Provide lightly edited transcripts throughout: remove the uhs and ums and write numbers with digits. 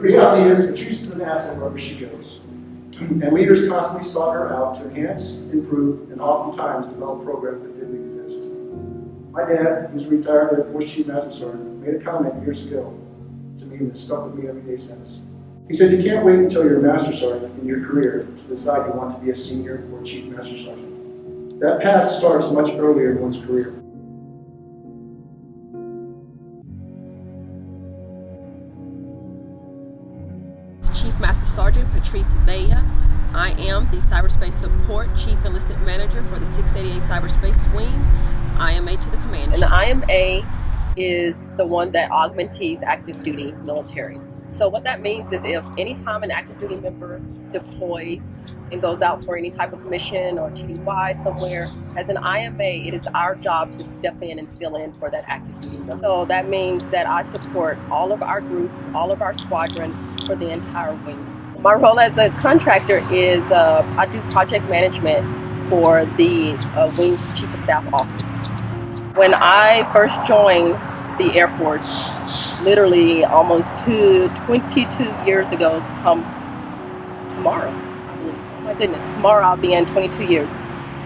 reality is, Patrice is an asset wherever she goes. And leaders constantly sought her out to enhance, improve, and oftentimes develop programs that didn't exist. My dad, who's retired Air Force Chief Master Sergeant, made a comment years ago to me that stuck with me every day since. He said, you can't wait until you're a Master Sergeant in your career to decide you want to be a Senior or Chief Master Sergeant. That path starts much earlier in one's career. Chief Master Sergeant Patrice Vella. I am the Cyberspace Support Chief Enlisted Manager for the 688 Cyberspace Wing, IMA to the Command. And the IMA is the one that augments active duty military. So what that means is if anytime an active duty member deploys and goes out for any type of mission or TDY somewhere, as an IMA, it is our job to step in and fill in for that active duty member. So that means that I support all of our groups, all of our squadrons for the entire wing. My role as a contractor is I do project management for the Wing Chief of Staff office. When I first joined the Air Force, literally almost 22 years ago, tomorrow, I believe. Oh my goodness, tomorrow I'll be in 22 years.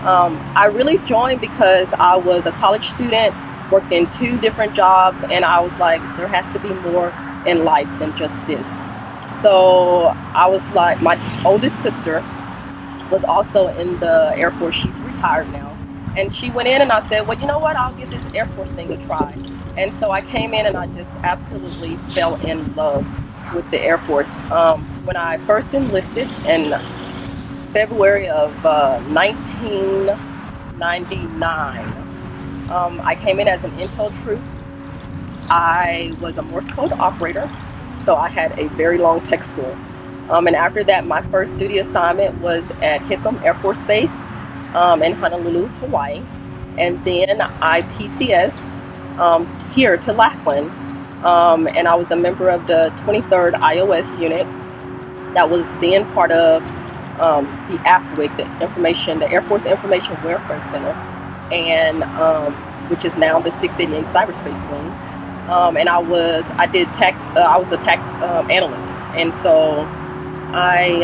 I really joined because I was a college student, worked in 2 different jobs, and I was like, there has to be more in life than just this. So I was like, my oldest sister was also in the Air Force. She's retired now. And she went in and I said, well, you know what, I'll give this Air Force thing a try. And so I came in and I just absolutely fell in love with the Air Force. When I first enlisted in February of 1999, I came in as an intel troop. I was a Morse code operator, so I had a very long tech school. And after that, my first duty assignment was at Hickam Air Force Base in Honolulu, Hawaii. And then I PCS here to Lackland, and I was a member of the 23rd IOS unit that was then part of the AFWIC, the Air Force Information Welfare Center, and which is now the 688 Cyberspace Wing. And I was a tech analyst, and so I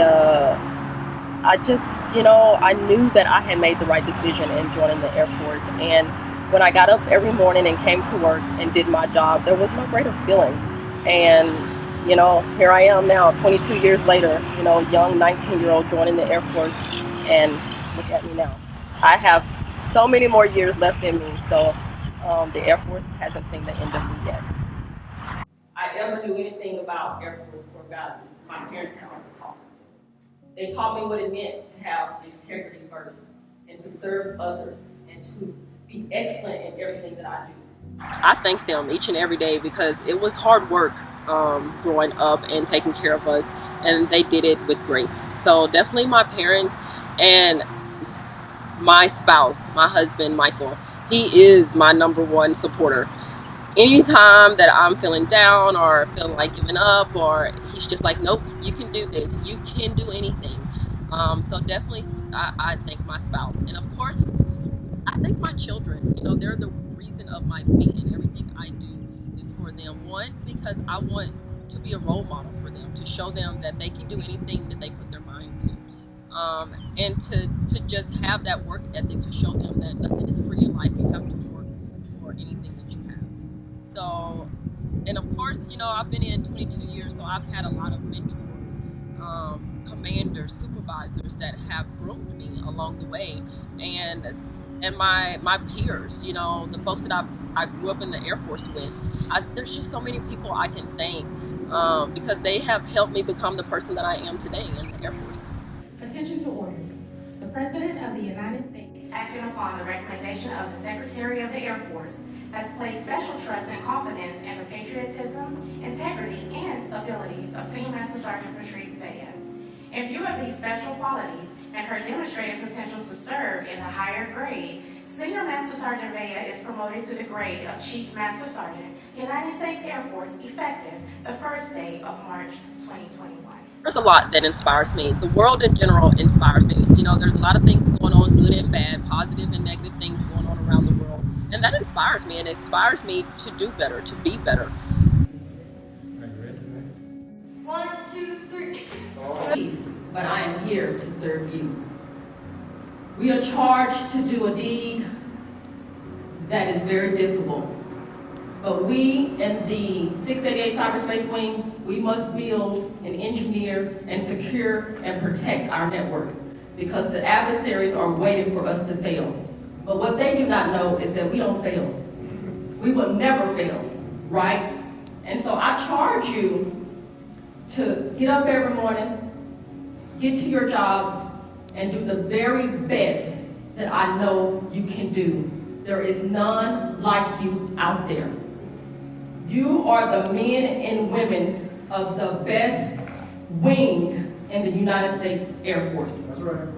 just, I knew that I had made the right decision in joining the Air Force. And when I got up every morning and came to work and did my job, there was no greater feeling. And, here I am now, 22 years later, young 19-year-old joining the Air Force, and look at me now. I have so many more years left in me, so the Air Force hasn't seen the end of me yet. I ever knew anything about Air Force core values, my parents had already taught me. They taught me what it meant to have integrity first, and to serve others, and to be excellent in everything that I do. I thank them each and every day because it was hard work growing up and taking care of us, and they did it with grace. So definitely my parents and my spouse, my husband, Michael, he is my #1 supporter. Anytime that I'm feeling down or feeling like giving up, or he's just like, nope, you can do this, you can do anything. So definitely I thank my spouse, and of course I thank my children. They're the reason of my being, and everything I do is for them. One, because I want to be a role model for them, to show them that they can do anything that they put their mind to, and to just have that work ethic to show them that nothing is free in life. You have to work for anything that you have. So, and of course, I've been in 22 years, so I've had a lot of mentors, commanders, supervisors that have groomed me along the way, and my peers, the folks that I grew up in the Air Force with. There's just so many people I can thank because they have helped me become the person that I am today in the Air Force. Attention to orders. The President of the United States, acting upon the recommendation of the Secretary of the Air Force, has placed special trust and confidence in the patriotism, integrity, and abilities of Senior Master Sgt. Patrice Vella. In view of these special qualities and her demonstrated potential to serve in a higher grade, Senior Master Sgt. Vella is promoted to the grade of Chief Master Sergeant, United States Air Force, effective the first day of March 2021. There's a lot that inspires me. The world in general inspires me. There's a lot of things going on, good and bad, positive and negative things going on around the world. And that inspires me, and it inspires me to do better, to be better. Are you ready? 1, here to serve you. We are charged to do a deed that is very difficult. But we in the 688 Cyberspace Wing, we must build and engineer and secure and protect our networks because the adversaries are waiting for us to fail. But what they do not know is that we don't fail. We will never fail, right? And so I charge you to get up every morning, get to your jobs, and do the very best that I know you can do. There is none like you out there. You are the men and women of the best wing in the United States Air Force. That's right.